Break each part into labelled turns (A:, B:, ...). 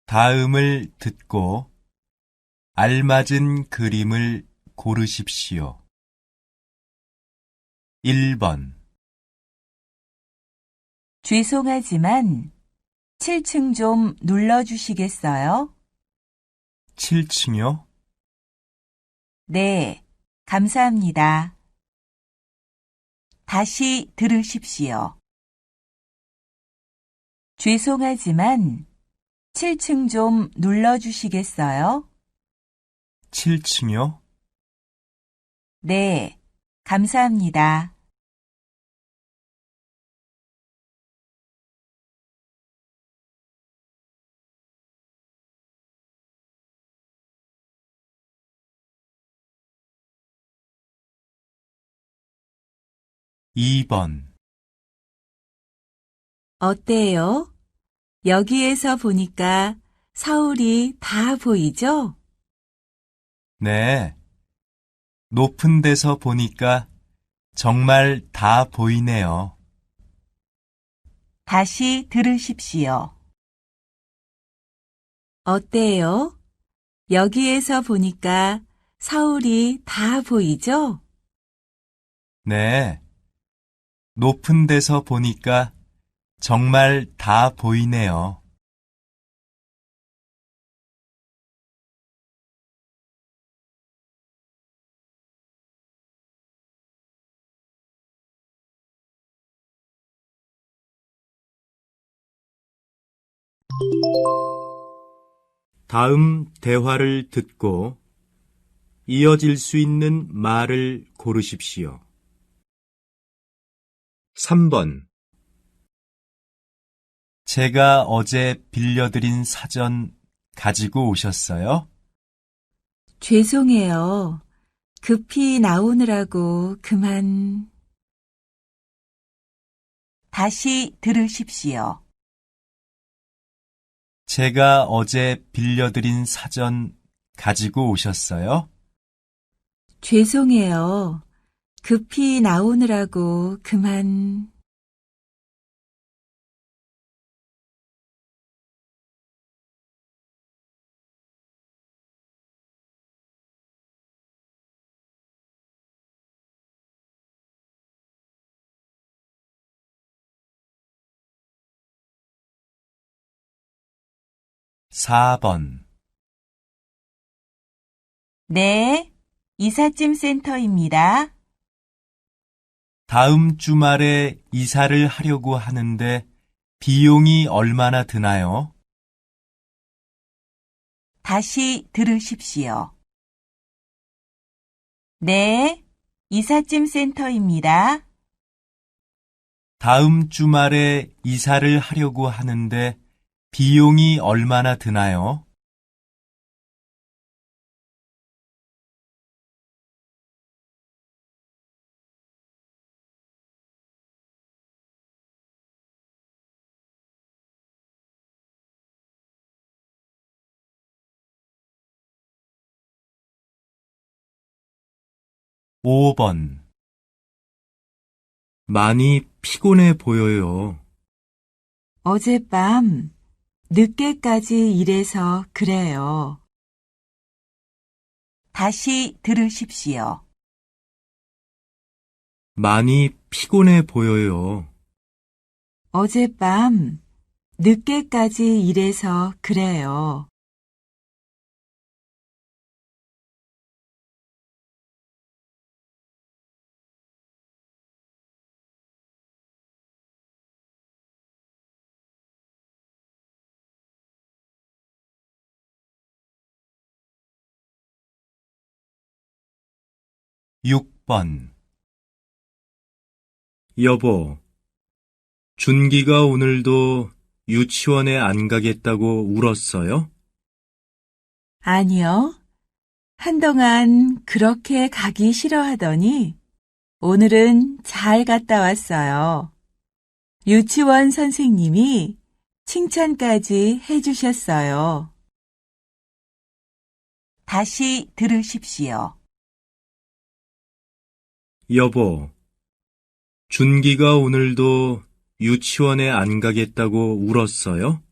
A: 다음을 듣고 알맞은 그림을 고르십시오. 1번
B: 죄송하지만 7층 좀 눌러주시겠어요?
A: 7층이요?
B: 네, 감사합니다. 다시 들으십시오. 죄송하지만 7층 좀 눌러주시겠어요?
A: 7층이요?
B: 네, 감사합니다.
A: 2번
B: 어때요? 여기에서 보니까 서울이 다 보이죠?
A: 네, 높은 데서 보니까 정말 다 보이네요.
B: 다시 들으십시오. 어때요? 여기에서 보니까 서울이 다 보이죠?
A: 네, 높은 데서 보니까 정말 다 보이네요. '다음 대화를 듣고 이어질 수 있는 말을 고르십시오. 3번 제가 어제 빌려드린 사전 가지고 오셨어요?
B: 죄송해요. 급히 나오느라고 그만. 다시 들으십시오.
A: 제가 어제 빌려드린 사전 가지고 오셨어요?
B: 죄송해요. 급히 나오느라고 그만.
A: 4번
B: 네, 이삿짐 센터입니다.
A: 다음 주말에 이사를 하려고 하는데 비용이 얼마나 드나요?
B: 다시 들으십시오. 네, 이삿짐 센터입니다.
A: 다음 주말에 이사를 하려고 하는데 비용이 얼마나 드나요? 5번 많이 피곤해 보여요.
B: 어젯밤 늦게까지 일해서 그래요. 다시 들으십시오.
A: 많이 피곤해 보여요.
B: 어젯밤 늦게까지 일해서 그래요.
A: 6번 여보, 준기가 오늘도 유치원에 안 가겠다고 울었어요?
B: 아니요. 한동안 그렇게 가기 싫어하더니 오늘은 잘 갔다 왔어요. 유치원 선생님이 칭찬까지 해주셨어요. 다시 들으십시오.
A: 여보, 준기가 오늘도 유치원에 안 가겠다고 울었어요?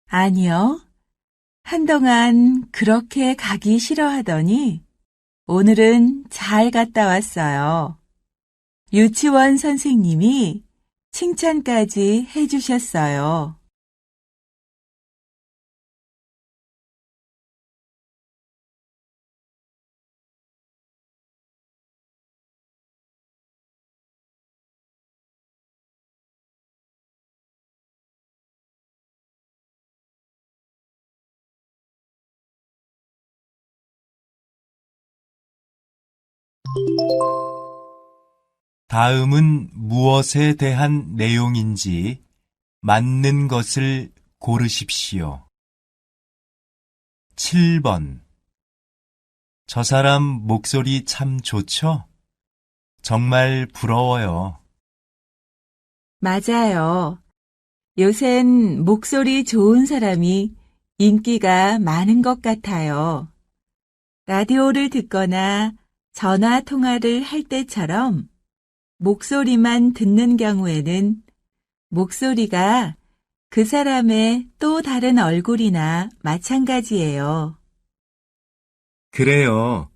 B: 아니요. 한동안 그렇게 가기 싫어하더니 오늘은 잘 갔다 왔어요. 유치원 선생님이 칭찬까지 해주셨어요.
A: 다음은 무엇에 대한 내용인지 맞는 것을 고르십시오. 7번. 저 사람 목소리 참 좋죠? 정말 부러워요.
B: 맞아요. 요샌 목소리 좋은 사람이 인기가 많은 것 같아요. 라디오를 듣거나 전화 통화를 할 때처럼 목소리만 듣는 경우에는 목소리가 그 사람의 또 다른 얼굴이나 마찬가지예요.
A: 그래요.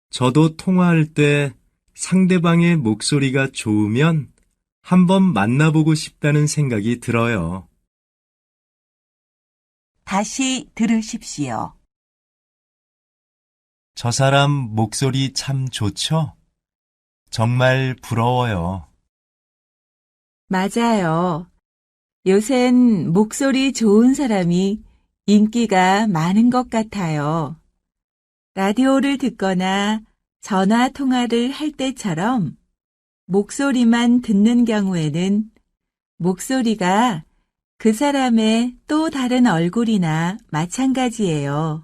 A: 저도 통화할 때 상대방의 목소리가 좋으면 한번 만나보고 싶다는 생각이 들어요.
B: 다시 들으십시오.
A: 저 사람 목소리 참 좋죠? 정말 부러워요.
B: 맞아요. 요샌 목소리 좋은 사람이 인기가 많은 것 같아요. 라디오를 듣거나 전화 통화를 할 때처럼 목소리만 듣는 경우에는 목소리가 그 사람의 또 다른 얼굴이나 마찬가지예요.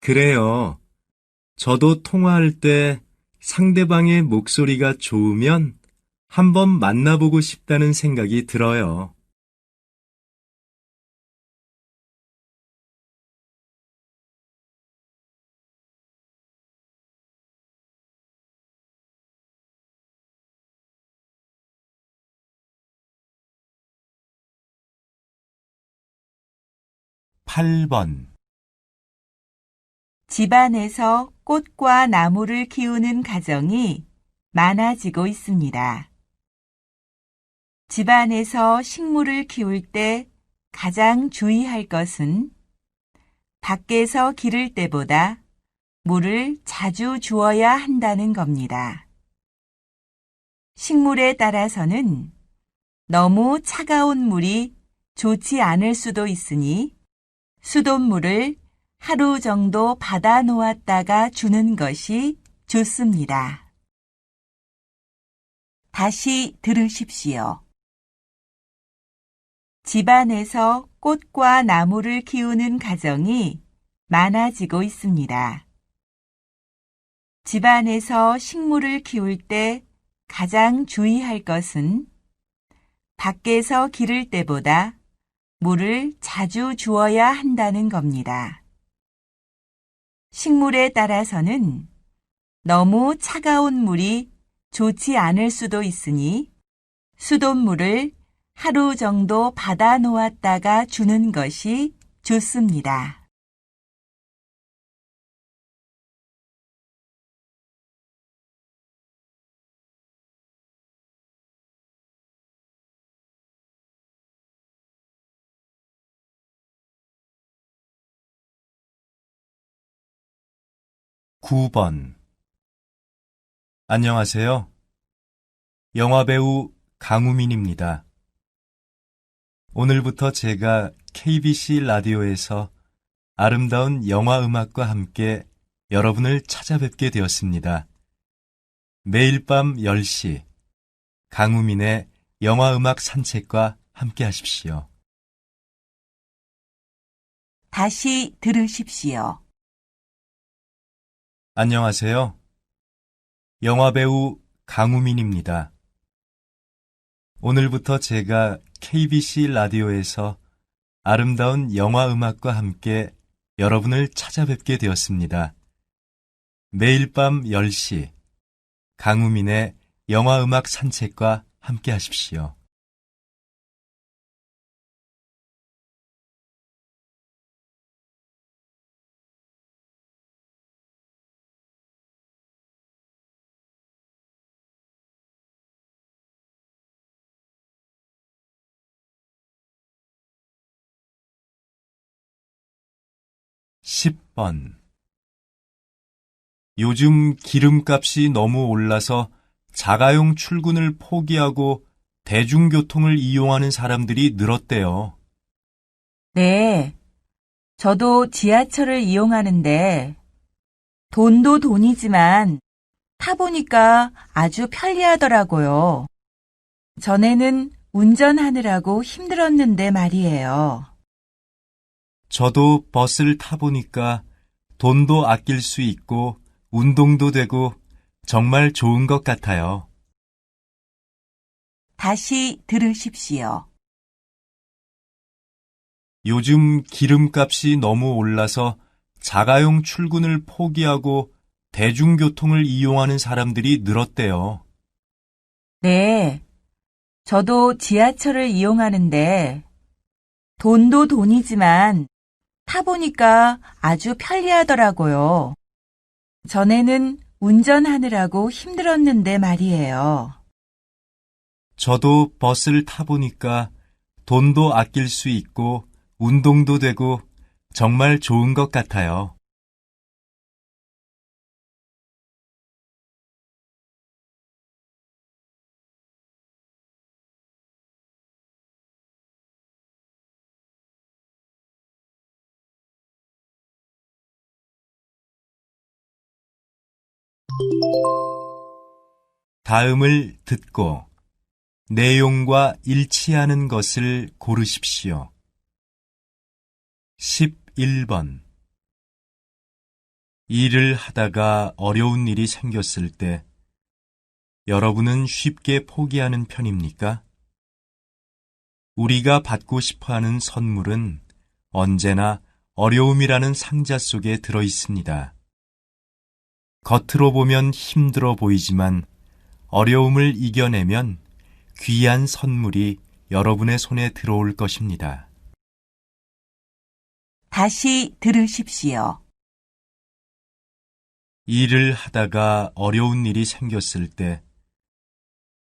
A: 그래요. 저도 통화할 때 상대방의 목소리가 좋으면 한번 만나보고 싶다는 생각이 들어요. 8번.
B: 집안에서 꽃과 나무를 키우는 가정이 많아지고 있습니다. 집안에서 식물을 키울 때 가장 주의할 것은 밖에서 기를 때보다 물을 자주 주어야 한다는 겁니다. 식물에 따라서는 너무 차가운 물이 좋지 않을 수도 있으니 수돗물을 하루 정도 받아 놓았다가 주는 것이 좋습니다. 다시 들으십시오. 집안에서 꽃과 나무를 키우는 가정이 많아지고 있습니다. 집안에서 식물을 키울 때 가장 주의할 것은 밖에서 기를 때보다 물을 자주 주어야 한다는 겁니다. 식물에 따라서는 너무 차가운 물이 좋지 않을 수도 있으니 수돗물을 하루 정도 받아 놓았다가 주는 것이 좋습니다.
A: 9번. 안녕하세요. 영화배우 강우민입니다. 오늘부터 제가 KBC 라디오에서 아름다운 영화 음악과 함께 여러분을 찾아뵙게 되었습니다. 매일 밤 10시 강우민의 영화 음악 산책과 함께 하십시오.
B: 다시 들으십시오.
A: 안녕하세요. 영화배우 강우민입니다. 오늘부터 제가 KBC 라디오에서 아름다운 영화 음악과 함께 여러분을 찾아뵙게 되었습니다. 매일 밤 10시 강우민의 영화 음악 산책과 함께 하십시오. (10번) 요즘 기름값이 너무 올라서 자가용 출근을 포기하고 대중교통을 이용하는 사람들이 늘었대요.
B: 네, 저도 지하철을 이용하는데 돈도 돈이지만 타보니까 아주 편리하더라고요. 전에는 운전하느라고 힘들었는데 말이에요.
A: 저도 버스를 타보니까 돈도 아낄 수 있고 운동도 되고 정말 좋은 것 같아요.
B: 다시 들으십시오.
A: 요즘 기름값이 너무 올라서 자가용 출근을 포기하고 대중교통을 이용하는 사람들이 늘었대요.
B: 네, 저도 지하철을 이용하는데 돈도 돈이지만 타보니까 아주 편리하더라고요. 전에는 운전하느라고 힘들었는데 말이에요.
A: 저도 버스를 타보니까 돈도 아낄 수 있고 운동도 되고 정말 좋은 것 같아요. 다음을 듣고 내용과 일치하는 것을 고르십시오. 11번 일을 하다가 어려운 일이 생겼을 때 여러분은 쉽게 포기하는 편입니까? 우리가 받고 싶어 하는 선물은 언제나 어려움이라는 상자 속에 들어 있습니다. 겉으로 보면 힘들어 보이지만 어려움을 이겨내면 귀한 선물이 여러분의 손에 들어올 것입니다.
B: 다시 들으십시오.
A: 일을 하다가 어려운 일이 생겼을 때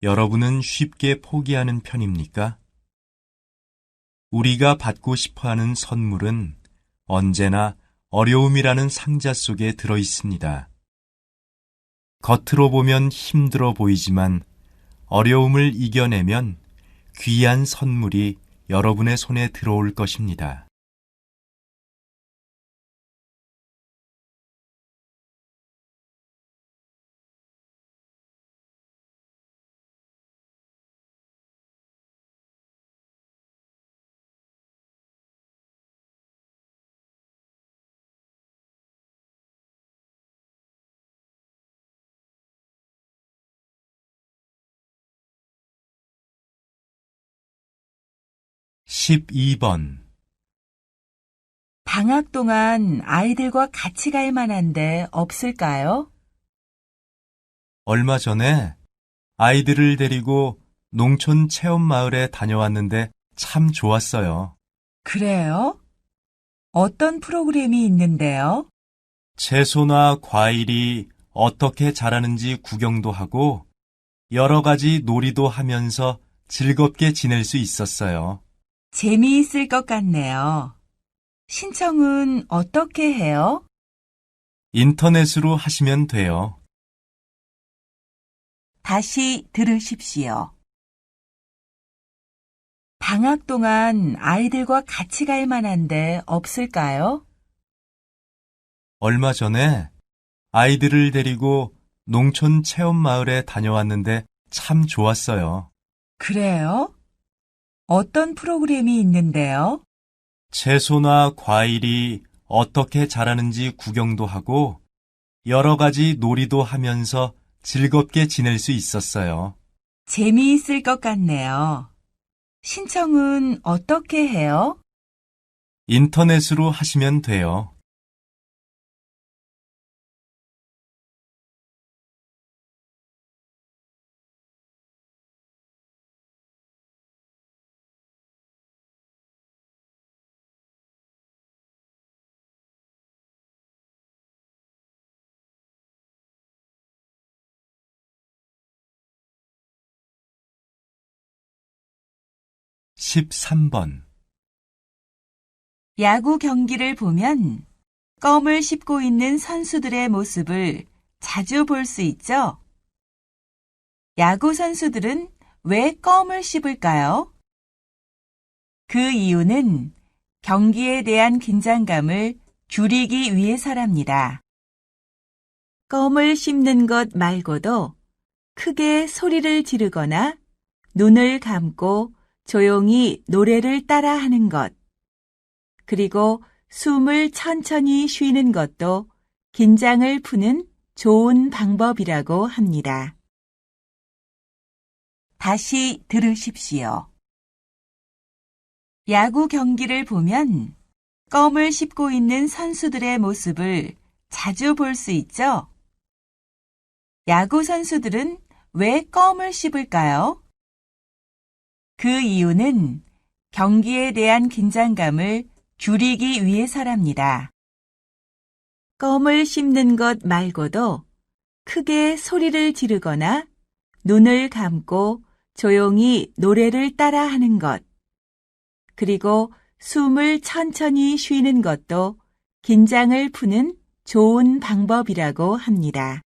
A: 여러분은 쉽게 포기하는 편입니까? 우리가 받고 싶어 하는 선물은 언제나 어려움이라는 상자 속에 들어 있습니다. 겉으로 보면 힘들어 보이지만 어려움을 이겨내면 귀한 선물이 여러분의 손에 들어올 것입니다. (12번)
B: 방학 동안 아이들과 같이 갈 만한 데 없을까요?
A: 얼마 전에 아이들을 데리고 농촌 체험마을에 다녀왔는데 참 좋았어요.
B: 그래요? 어떤 프로그램이 있는데요?
A: 채소나 과일이 어떻게 자라는지 구경도 하고 여러 가지 놀이도 하면서 즐겁게 지낼 수 있었어요.
B: 재미있을 것 같네요. 신청은 어떻게 해요?
A: 인터넷으로 하시면 돼요.
B: 다시 들으십시오. 방학 동안 아이들과 같이 갈 만한 데 없을까요?
A: 얼마 전에 아이들을 데리고 농촌 체험마을에 다녀왔는데 참 좋았어요.
B: 그래요? 어떤 프로그램이 있는데요?
A: 채소나 과일이 어떻게 자라는지 구경도 하고 여러 가지 놀이도 하면서 즐겁게 지낼 수 있었어요.
B: 재미있을 것 같네요. 신청은 어떻게 해요?
A: 인터넷으로 하시면 돼요. 13번.
B: 야구 경기를 보면 껌을 씹고 있는 선수들의 모습을 자주 볼 수 있죠? 야구 선수들은 왜 껌을 씹을까요? 그 이유는 경기에 대한 긴장감을 줄이기 위해서랍니다. 껌을 씹는 것 말고도 크게 소리를 지르거나 눈을 감고 조용히 노래를 따라하는 것, 그리고 숨을 천천히 쉬는 것도 긴장을 푸는 좋은 방법이라고 합니다. 다시 들으십시오. 야구 경기를 보면 껌을 씹고 있는 선수들의 모습을 자주 볼 수 있죠? 야구 선수들은 왜 껌을 씹을까요? 그 이유는 경기에 대한 긴장감을 줄이기 위해서랍니다. 껌을 씹는 것 말고도 크게 소리를 지르거나 눈을 감고 조용히 노래를 따라하는 것, 그리고 숨을 천천히 쉬는 것도 긴장을 푸는 좋은 방법이라고 합니다.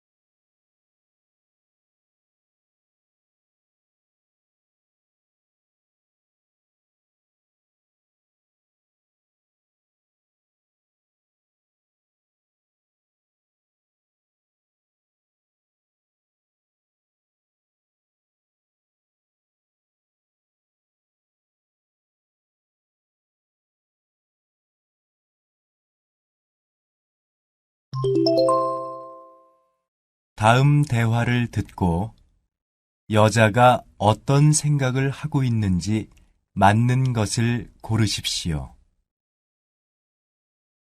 A: 다음 대화를 듣고 여자가 어떤 생각을 하고 있는지 맞는 것을 고르십시오.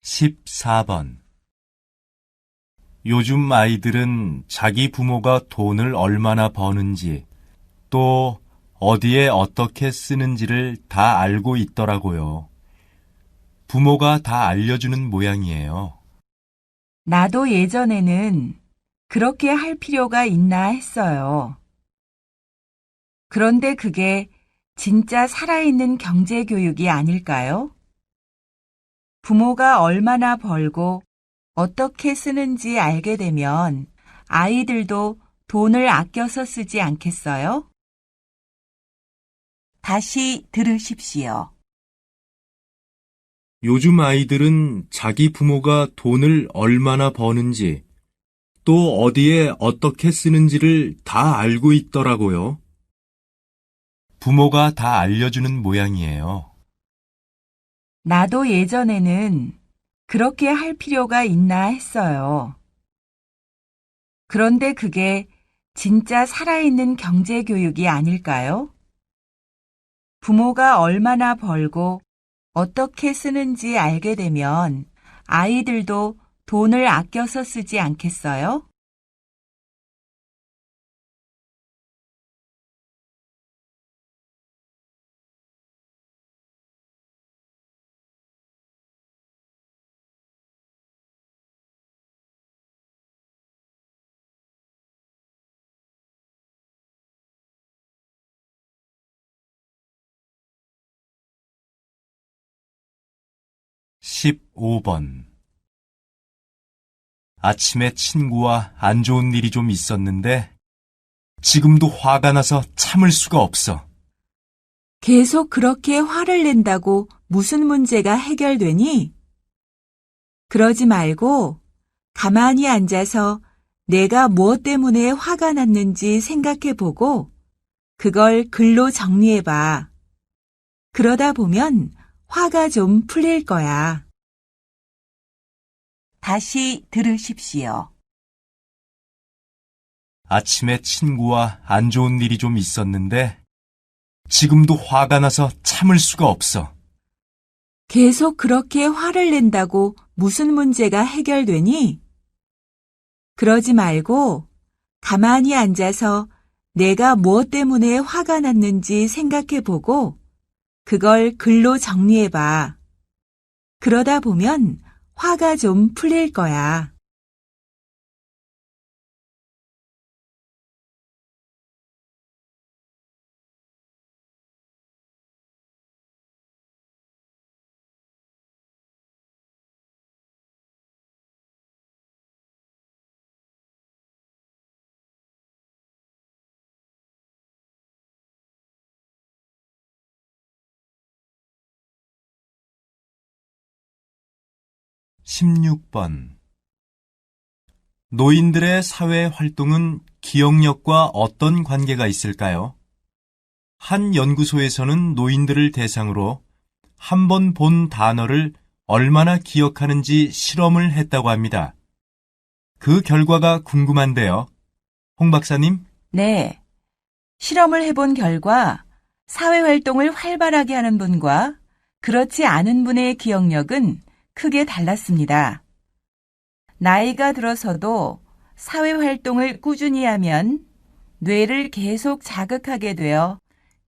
A: 14번. 요즘 아이들은 자기 부모가 돈을 얼마나 버는지 또 어디에 어떻게 쓰는지를 다 알고 있더라고요. 부모가 다 알려주는 모양이에요.
B: 나도 예전에는 그렇게 할 필요가 있나 했어요. 그런데 그게 진짜 살아있는 경제 교육이 아닐까요? 부모가 얼마나 벌고 어떻게 쓰는지 알게 되면 아이들도 돈을 아껴서 쓰지 않겠어요? 다시 들으십시오.
A: 요즘 아이들은 자기 부모가 돈을 얼마나 버는지 또 어디에 어떻게 쓰는지를 다 알고 있더라고요. 부모가 다 알려주는 모양이에요.
B: 나도 예전에는 그렇게 할 필요가 있나 했어요. 그런데 그게 진짜 살아있는 경제 교육이 아닐까요? 부모가 얼마나 벌고 어떻게 쓰는지 알게 되면 아이들도 돈을 아껴서 쓰지 않겠어요?
A: 십오 번. 아침에 친구와 안 좋은 일이 좀 있었는데 지금도 화가 나서 참을 수가 없어.
B: 계속 그렇게 화를 낸다고 무슨 문제가 해결되니? 그러지 말고 가만히 앉아서 내가 무엇 때문에 화가 났는지 생각해 보고 그걸 글로 정리해 봐. 그러다 보면 화가 좀 풀릴 거야. 다시 들으십시오.
A: 아침에 친구와 안 좋은 일이 좀 있었는데 지금도 화가 나서 참을 수가 없어.
B: 계속 그렇게 화를 낸다고 무슨 문제가 해결되니? 그러지 말고 가만히 앉아서 내가 무엇 때문에 화가 났는지 생각해 보고 그걸 글로 정리해 봐. 그러다 보면 화가 좀 풀릴 거야.
A: 16번. 노인들의 사회 활동은 기억력과 어떤 관계가 있을까요? 한 연구소에서는 노인들을 대상으로 한 번 본 단어를 얼마나 기억하는지 실험을 했다고 합니다. 그 결과가 궁금한데요. 홍 박사님?
B: 네. 실험을 해본 결과 사회활동을 활발하게 하는 분과 그렇지 않은 분의 기억력은 크게 달랐습니다. 나이가 들어서도 사회활동을 꾸준히 하면 뇌를 계속 자극하게 되어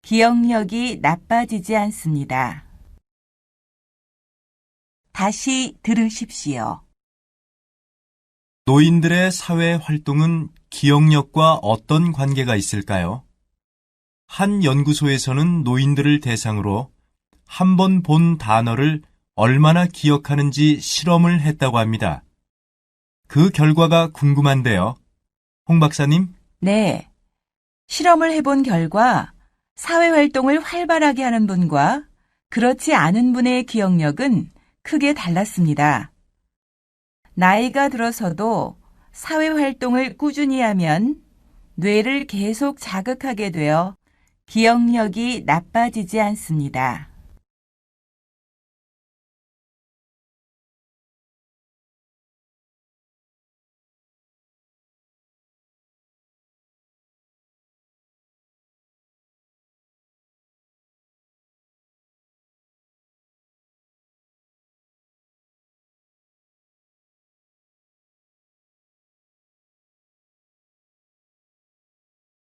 B: 기억력이 나빠지지 않습니다. 다시 들으십시오.
A: 노인들의 사회 활동은 기억력과 어떤 관계가 있을까요? 한 연구소에서는 노인들을 대상으로 한 번 본 단어를 얼마나 기억하는지 실험을 했다고 합니다. 그 결과가 궁금한데요. 홍 박사님?
B: 네. 실험을 해본 결과 사회활동을 활발하게 하는 분과 그렇지 않은 분의 기억력은 크게 달랐습니다. 나이가 들어서도 사회활동을 꾸준히 하면 뇌를 계속 자극하게 되어 기억력이 나빠지지 않습니다.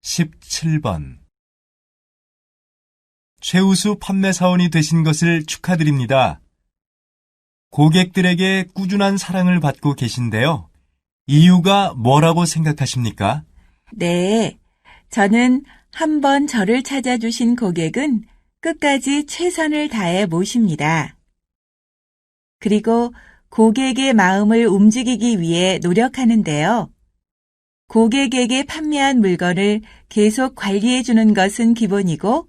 A: (17번) 최우수 판매사원이 되신 것을 축하드립니다. 고객들에게 꾸준한 사랑을 받고 계신데요. 이유가 뭐라고 생각하십니까?
B: 네. 저는 한번 저를 찾아주신 고객은 끝까지 최선을 다해 모십니다. 그리고 고객의 마음을 움직이기 위해 노력하는데요. 고객에게 판매한 물건을 계속 관리해 주는 것은 기본이고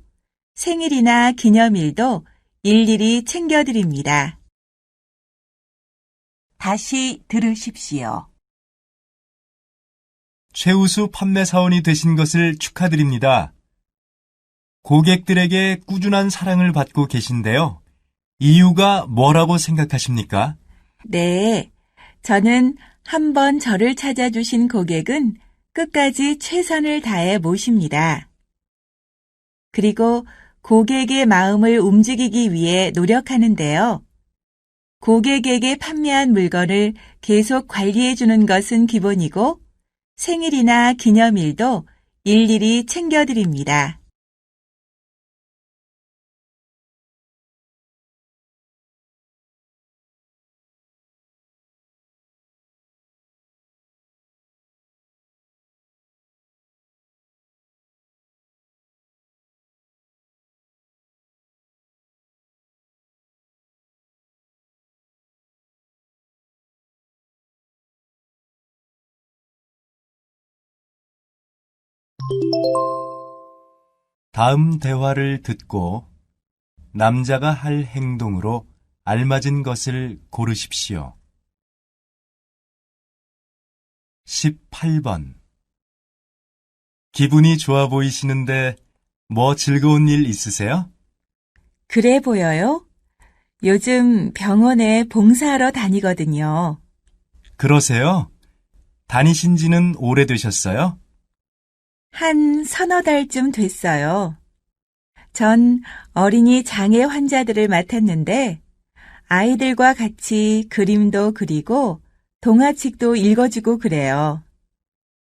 B: 생일이나 기념일도 일일이 챙겨드립니다. 다시 들으십시오.
A: 최우수 판매사원이 되신 것을 축하드립니다. 고객들에게 꾸준한 사랑을 받고 계신데요. 이유가 뭐라고 생각하십니까?
B: 네. 저는 한번 저를 찾아주신 고객은 끝까지 최선을 다해 모십니다. 그리고 고객의 마음을 움직이기 위해 노력하는데요. 고객에게 판매한 물건을 계속 관리해 주는 것은 기본이고 생일이나 기념일도 일일이 챙겨드립니다.
A: 다음 대화를 듣고 남자가 할 행동으로 알맞은 것을 고르십시오. 18번. 기분이 좋아 보이시는데 뭐 즐거운 일 있으세요?
B: 그래 보여요? 요즘 병원에 봉사하러 다니거든요.
A: 그러세요? 다니신 지는 오래되셨어요?
B: 한 서너 달쯤 됐어요. 전 어린이 장애 환자들을 맡았는데 아이들과 같이 그림도 그리고 동화책도 읽어주고 그래요.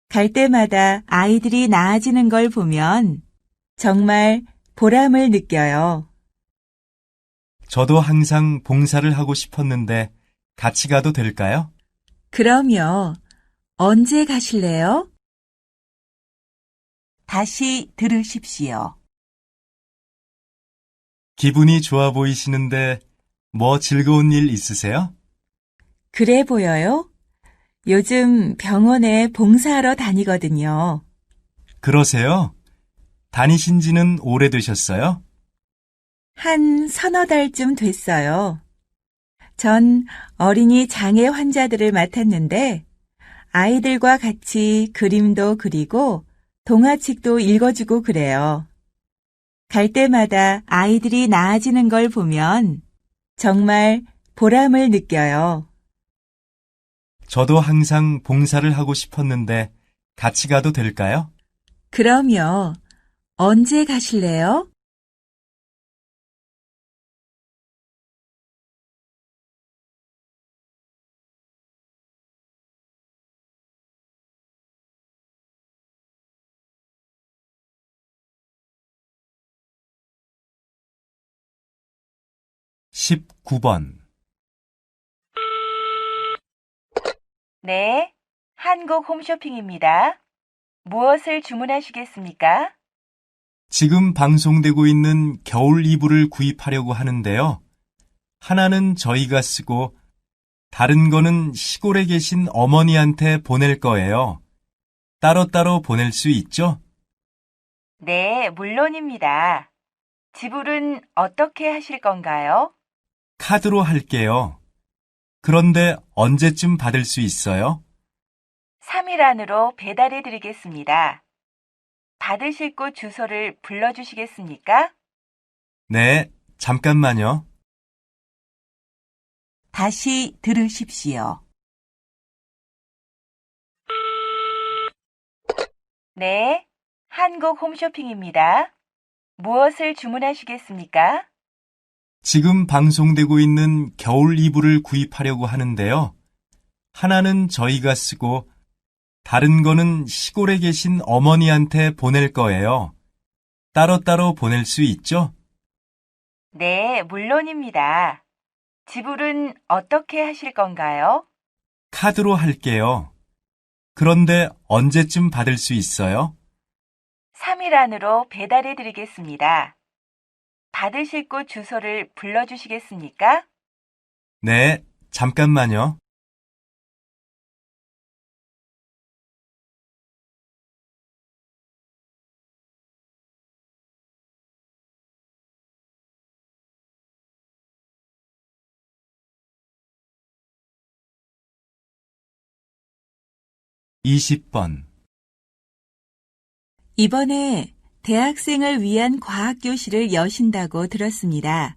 B: 갈 때마다 아이들이 나아지는 걸 보면 정말 보람을 느껴요.
A: 저도 항상 봉사를 하고 싶었는데 같이 가도 될까요?
B: 그럼요. 언제 가실래요? 다시 들으십시오.
A: 기분이 좋아 보이시는데 뭐 즐거운 일 있으세요?
B: 그래 보여요? 요즘 병원에 봉사하러 다니거든요.
A: 그러세요? 다니신 지는 오래되셨어요?
B: 한 서너 달쯤 됐어요. 전 어린이 장애 환자들을 맡았는데 아이들과 같이 그림도 그리고 동화책도 읽어주고 그래요. 갈 때마다 아이들이 나아지는 걸 보면 정말 보람을 느껴요.
A: 저도 항상 봉사를 하고 싶었는데 같이 가도 될까요?
B: 그럼요. 언제 가실래요?
A: (19번)
B: 네, 한국 홈쇼핑입니다. 무엇을 주문하시겠습니까?
A: 지금 방송되고 있는 겨울 이불을 구입하려고 하는데요. 하나는 저희가 쓰고 다른 거는 시골에 계신 어머니한테 보낼 거예요. 따로따로 보낼 수 있죠?
B: 네, 물론입니다. 지불은 어떻게 하실 건가요?
A: 카드로 할게요. 그런데 언제쯤 받을 수 있어요?
B: 3일 안으로 배달해 드리겠습니다. 받으실 곳 주소를 불러주시겠습니까?
A: 네, 잠깐만요.
B: 다시 들으십시오. 네, 한국 홈쇼핑입니다. 무엇을 주문하시겠습니까?
A: 지금 방송되고 있는 겨울 이불을 구입하려고 하는데요. 하나는 저희가 쓰고 다른 거는 시골에 계신 어머니한테 보낼 거예요. 따로따로 보낼 수 있죠?
B: 네, 물론입니다. 지불은 어떻게 하실 건가요?
A: 카드로 할게요. 그런데 언제쯤 받을 수 있어요?
B: 3일 안으로 배달해 드리겠습니다. 받으실 곳 주소를 불러주시겠습니까?
A: 네, 잠깐만요. (20번)
B: 이번에 대학생을 위한 과학교실을 여신다고 들었습니다.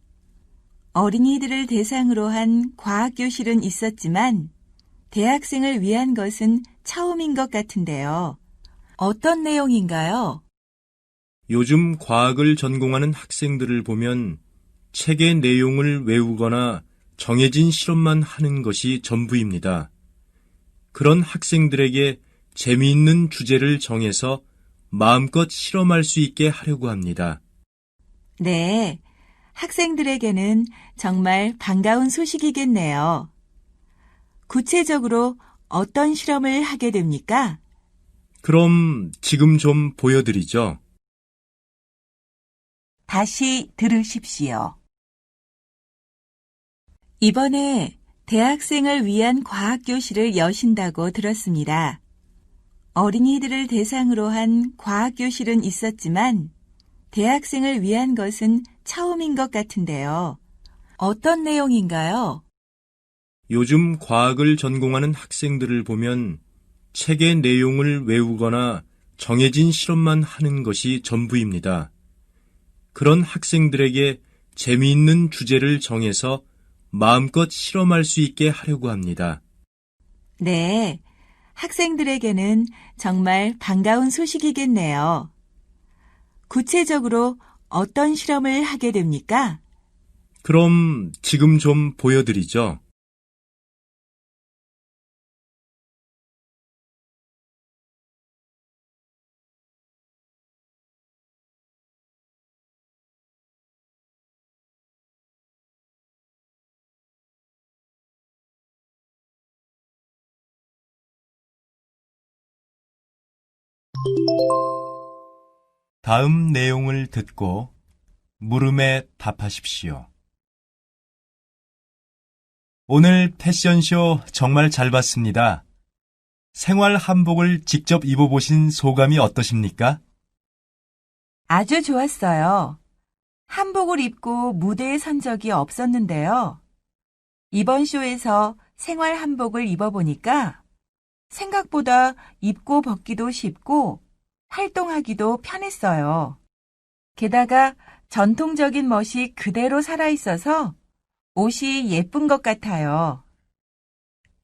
B: 어린이들을 대상으로 한 과학교실은 있었지만 대학생을 위한 것은 처음인 것 같은데요. 어떤 내용인가요?
A: 요즘 과학을 전공하는 학생들을 보면 책의 내용을 외우거나 정해진 실험만 하는 것이 전부입니다. 그런 학생들에게 재미있는 주제를 정해서 마음껏 실험할 수 있게 하려고 합니다.
B: 네, 학생들에게는 정말 반가운 소식이겠네요. 구체적으로 어떤 실험을 하게 됩니까?
A: 그럼 지금 좀 보여드리죠.
B: 다시 들으십시오. 이번에 대학생을 위한 과학교실을 여신다고 들었습니다. 어린이들을 대상으로 한 과학교실은 있었지만 대학생을 위한 것은 처음인 것 같은데요. 어떤 내용인가요?
A: 요즘 과학을 전공하는 학생들을 보면 책의 내용을 외우거나 정해진 실험만 하는 것이 전부입니다. 그런 학생들에게 재미있는 주제를 정해서 마음껏 실험할 수 있게 하려고 합니다.
B: 네, 학생들에게는 정말 반가운 소식이겠네요. 구체적으로 어떤 실험을 하게 됩니까?
A: 그럼 지금 좀 보여드리죠. 다음 내용을 듣고 물음에 답하십시오. 오늘 패션쇼 정말 잘 봤습니다. 생활 한복을 직접 입어보신 소감이 어떠십니까?
B: 아주 좋았어요. 한복을 입고 무대에 선 적이 없었는데요. 이번 쇼에서 생활 한복을 입어보니까 생각보다 입고 벗기도 쉽고 활동하기도 편했어요. 게다가 전통적인 멋이 그대로 살아있어서 옷이 예쁜 것 같아요.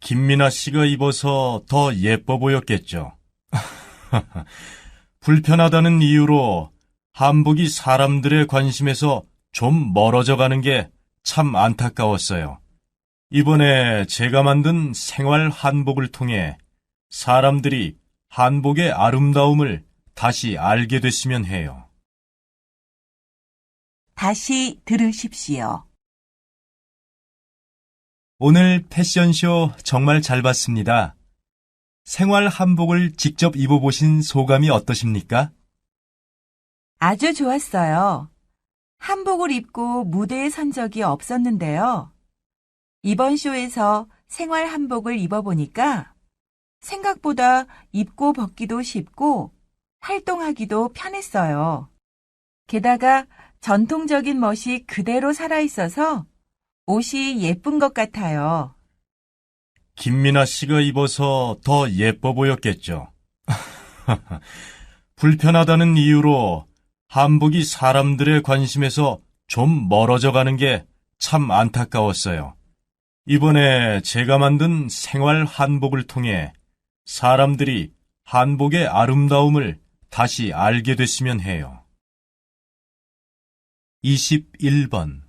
A: 김민아 씨가 입어서 더 예뻐 보였겠죠. 불편하다는 이유로 한복이 사람들의 관심에서 좀 멀어져 가는 게 참 안타까웠어요. 이번에 제가 만든 생활 한복을 통해 사람들이 한복의 아름다움을 다시 알게 됐으면 해요.
B: 다시 들으십시오.
A: 오늘 패션쇼 정말 잘 봤습니다. 생활 한복을 직접 입어보신 소감이 어떠십니까?
B: 아주 좋았어요. 한복을 입고 무대에 선 적이 없었는데요. 이번 쇼에서 생활 한복을 입어보니까 생각보다 입고 벗기도 쉽고 활동하기도 편했어요. 게다가 전통적인 멋이 그대로 살아있어서 옷이 예쁜 것 같아요.
A: 김민아 씨가 입어서 더 예뻐 보였겠죠. 불편하다는 이유로 한복이 사람들의 관심에서 좀 멀어져 가는 게 참 안타까웠어요. 이번에 제가 만든 생활 한복을 통해 사람들이 한복의 아름다움을 다시 알게 됐으면 해요. 21번.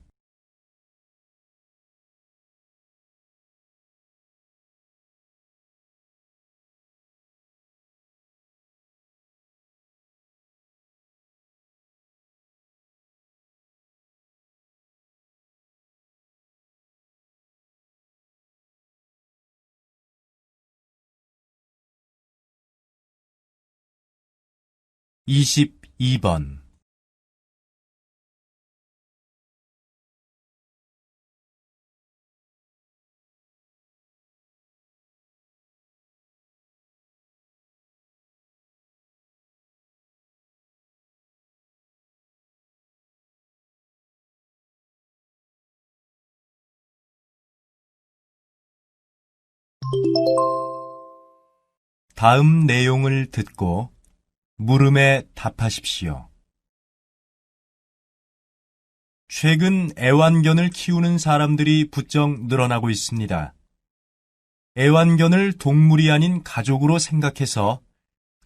A: 이십이 번. 다음 내용을 듣고 물음에 답하십시오. 최근 애완견을 키우는 사람들이 부쩍 늘어나고 있습니다. 애완견을 동물이 아닌 가족으로 생각해서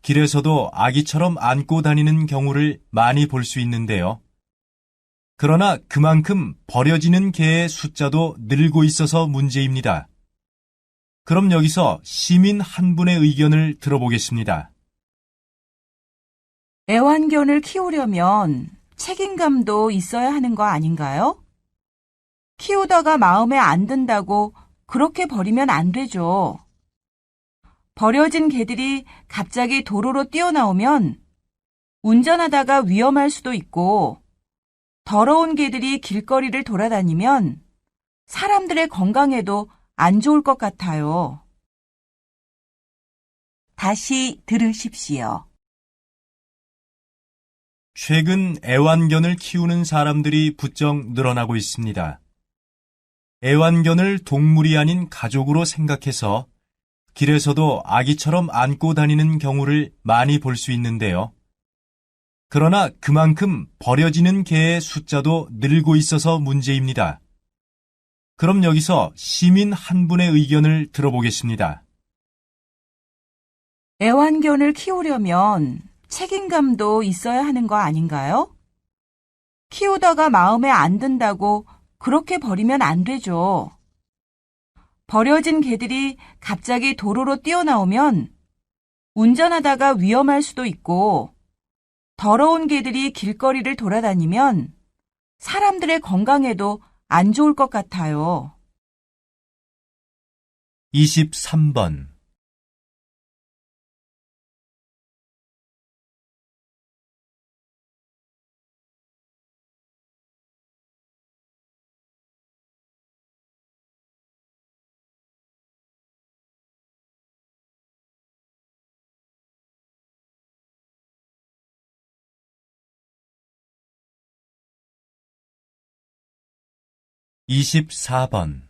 A: 길에서도 아기처럼 안고 다니는 경우를 많이 볼 수 있는데요. 그러나 그만큼 버려지는 개의 숫자도 늘고 있어서 문제입니다. 그럼 여기서 시민 한 분의 의견을 들어보겠습니다.
B: 애완견을 키우려면 책임감도 있어야 하는 거 아닌가요? 키우다가 마음에 안 든다고 그렇게 버리면 안 되죠. 버려진 개들이 갑자기 도로로 뛰어나오면 운전하다가 위험할 수도 있고, 더러운 개들이 길거리를 돌아다니면 사람들의 건강에도 안 좋을 것 같아요. 다시 들으십시오.
A: 최근 애완견을 키우는 사람들이 부쩍 늘어나고 있습니다. 애완견을 동물이 아닌 가족으로 생각해서 길에서도 아기처럼 안고 다니는 경우를 많이 볼 수 있는데요. 그러나 그만큼 버려지는 개의 숫자도 늘고 있어서 문제입니다. 그럼 여기서 시민 한 분의 의견을 들어보겠습니다.
B: 애완견을 키우려면 책임감도 있어야 하는 거 아닌가요? 키우다가 마음에 안 든다고 그렇게 버리면 안 되죠. 버려진 개들이 갑자기 도로로 뛰어나오면 운전하다가 위험할 수도 있고, 더러운 개들이 길거리를 돌아다니면 사람들의 건강에도 안 좋을 것 같아요.
A: 23번. (24번)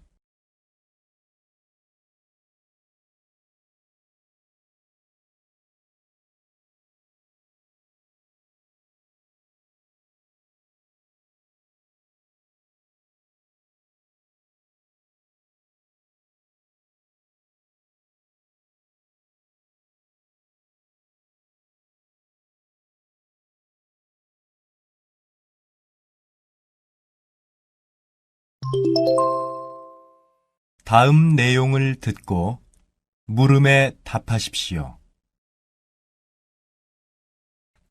A: 다음 내용을 듣고 물음에 답하십시오.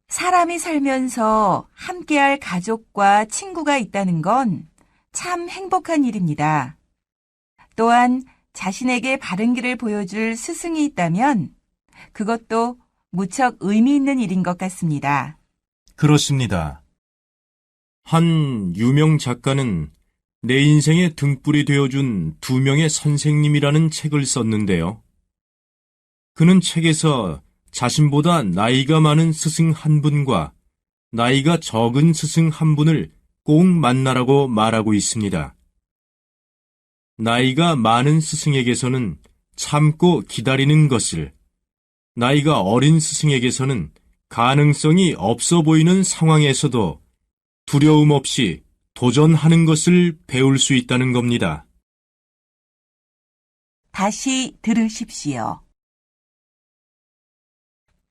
B: 사람이 살면서 함께할 가족과 친구가 있다는 건 참 행복한 일입니다. 또한 자신에게 바른 길을 보여줄 스승이 있다면 그것도 무척 의미 있는 일인 것 같습니다.
A: 그렇습니다. 한 유명 작가는 내 인생의 등불이 되어준 두 명의 선생님이라는 책을 썼는데요. 그는 책에서 자신보다 나이가 많은 스승 한 분과 나이가 적은 스승 한 분을 꼭 만나라고 말하고 있습니다. 나이가 많은 스승에게서는 참고 기다리는 것을, 나이가 어린 스승에게서는 가능성이 없어 보이는 상황에서도 두려움 없이 도전하는 것을 배울 수 있다는 겁니다.
B: 다시 들으십시오.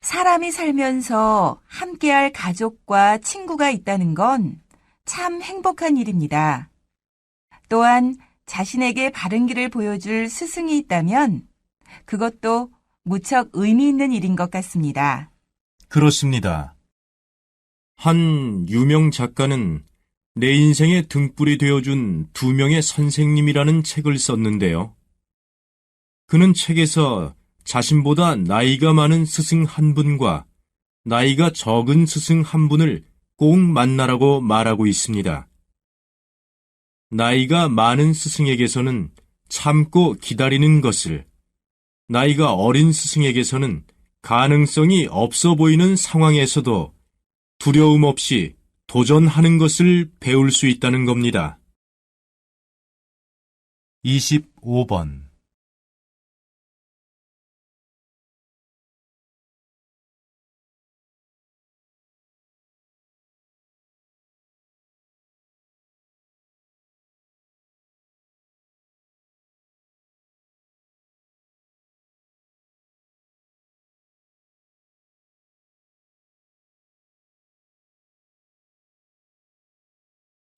B: 사람이 살면서 함께할 가족과 친구가 있다는 건 참 행복한 일입니다. 또한 자신에게 바른 길을 보여줄 스승이 있다면 그것도 무척 의미 있는 일인 것 같습니다.
A: 그렇습니다. 한 유명 작가는 내 인생의 등불이 되어준 두 명의 선생님이라는 책을 썼는데요. 그는 책에서 자신보다 나이가 많은 스승 한 분과 나이가 적은 스승 한 분을 꼭 만나라고 말하고 있습니다. 나이가 많은 스승에게서는 참고 기다리는 것을, 나이가 어린 스승에게서는 가능성이 없어 보이는 상황에서도 두려움 없이 도전하는 것을 배울 수 있다는 겁니다. 25번.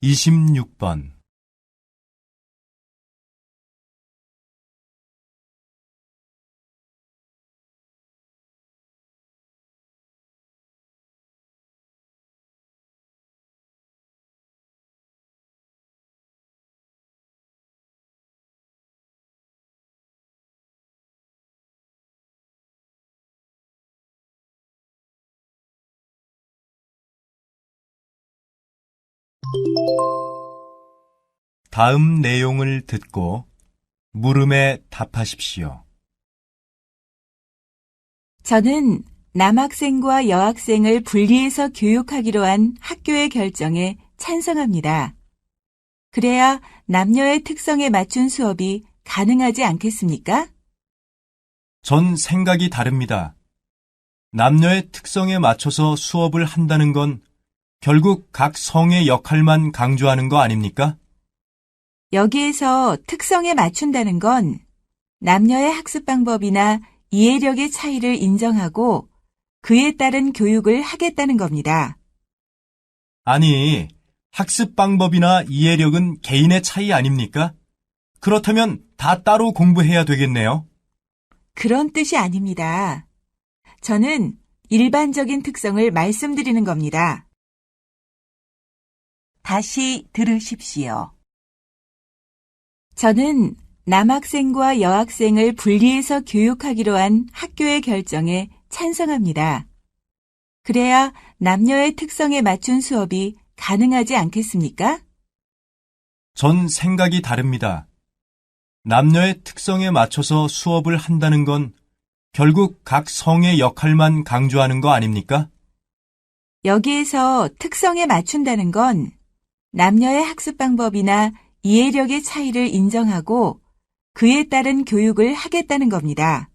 A: (26번) 다음 내용을 듣고 물음에 답하십시오.
B: 저는 남학생과 여학생을 분리해서 교육하기로 한 학교의 결정에 찬성합니다. 그래야 남녀의 특성에 맞춘 수업이 가능하지 않겠습니까?
A: 전 생각이 다릅니다. 남녀의 특성에 맞춰서 수업을 한다는 건 결국 각 성의 역할만 강조하는 거 아닙니까?
B: 여기에서 특성에 맞춘다는 건 남녀의 학습 방법이나 이해력의 차이를 인정하고 그에 따른 교육을 하겠다는 겁니다.
A: 아니, 학습 방법이나 이해력은 개인의 차이 아닙니까? 그렇다면 다 따로 공부해야 되겠네요.
B: 그런 뜻이 아닙니다. 저는 일반적인 특성을 말씀드리는 겁니다. 다시 들으십시오. 저는 남학생과 여학생을 분리해서 교육하기로 한 학교의 결정에 찬성합니다. 그래야 남녀의 특성에 맞춘 수업이 가능하지 않겠습니까?
A: 전 생각이 다릅니다. 남녀의 특성에 맞춰서 수업을 한다는 건 결국 각 성의 역할만 강조하는 거 아닙니까?
B: 여기에서 특성에 맞춘다는 건 남녀의 학습 방법이나 이해력의 차이를 인정하고 그에 따른 교육을 하겠다는 겁니다.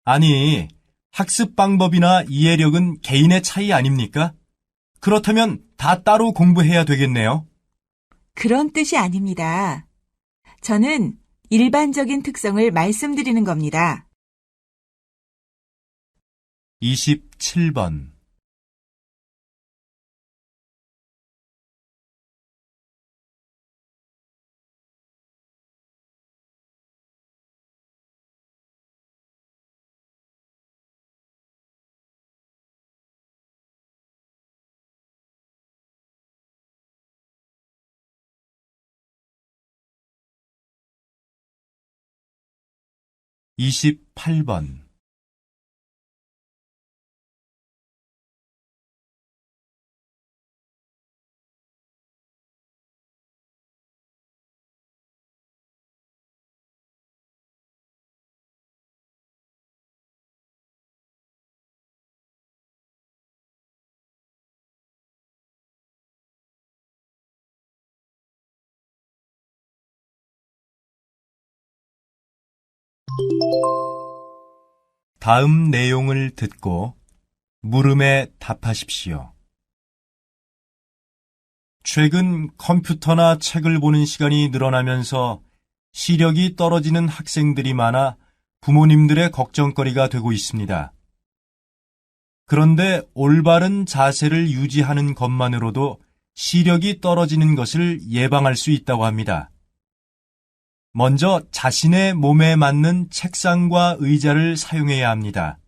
A: 아니, 학습 방법이나 이해력은 개인의 차이 아닙니까? 그렇다면 다 따로 공부해야 되겠네요.
B: 그런 뜻이 아닙니다. 저는 일반적인 특성을 말씀드리는 겁니다.
A: 27번. 28번. 다음 내용을 듣고 물음에 답하십시오. 최근 컴퓨터나 책을 보는 시간이 늘어나면서 시력이 떨어지는 학생들이 많아 부모님들의 걱정거리가 되고 있습니다. 그런데 올바른 자세를 유지하는 것만으로도 시력이 떨어지는 것을 예방할 수 있다고 합니다. 먼저 자신의 몸에 맞는 책상과 의자를 사용해야 합니다.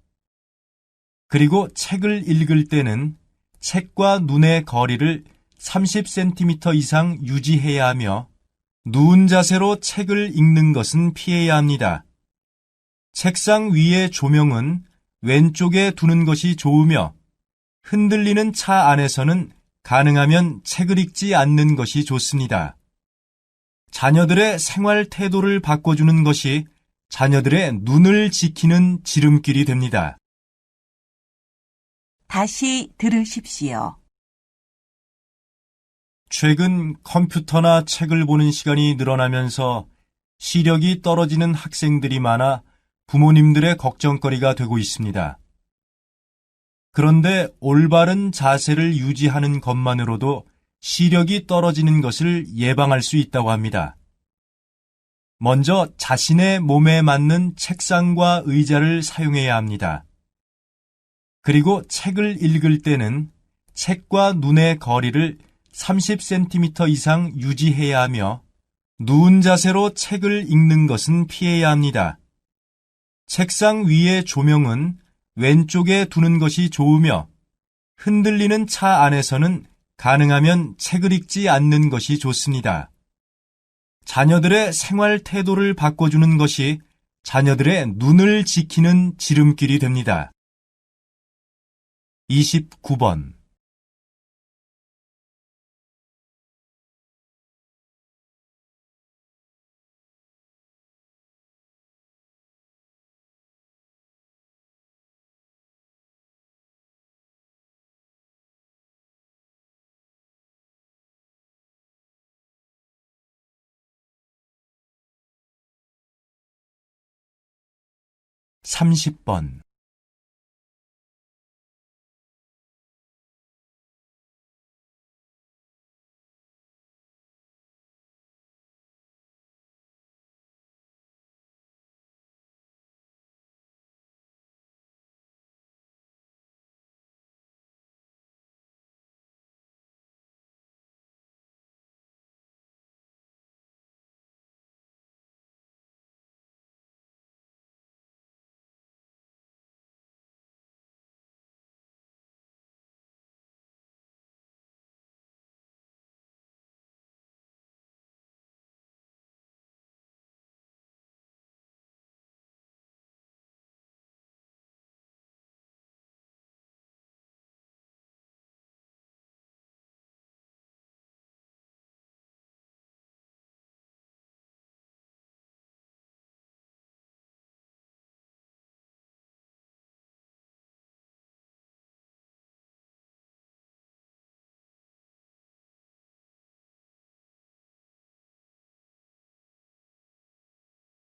A: 그리고 책을 읽을 때는 책과 눈의 거리를 30cm 이상 유지해야 하며 누운 자세로 책을 읽는 것은 피해야 합니다. 책상 위의 조명은 왼쪽에 두는 것이 좋으며 흔들리는 차 안에서는 가능하면 책을 읽지 않는 것이 좋습니다. 자녀들의 생활 태도를 바꿔주는 것이 자녀들의 눈을 지키는 지름길이 됩니다.
B: 다시 들으십시오.
A: 최근 컴퓨터나 책을 보는 시간이 늘어나면서 시력이 떨어지는 학생들이 많아 부모님들의 걱정거리가 되고 있습니다. 그런데 올바른 자세를 유지하는 것만으로도 시력이 떨어지는 것을 예방할 수 있다고 합니다. 먼저 자신의 몸에 맞는 책상과 의자를 사용해야 합니다. 그리고 책을 읽을 때는 책과 눈의 거리를 30cm 이상 유지해야 하며 누운 자세로 책을 읽는 것은 피해야 합니다. 책상 위의 조명은 왼쪽에 두는 것이 좋으며 흔들리는 차 안에서는 가능하면 책을 읽지 않는 것이 좋습니다. 자녀들의 생활 태도를 바꿔주는 것이 자녀들의 눈을 지키는 지름길이 됩니다. 29번. (30번)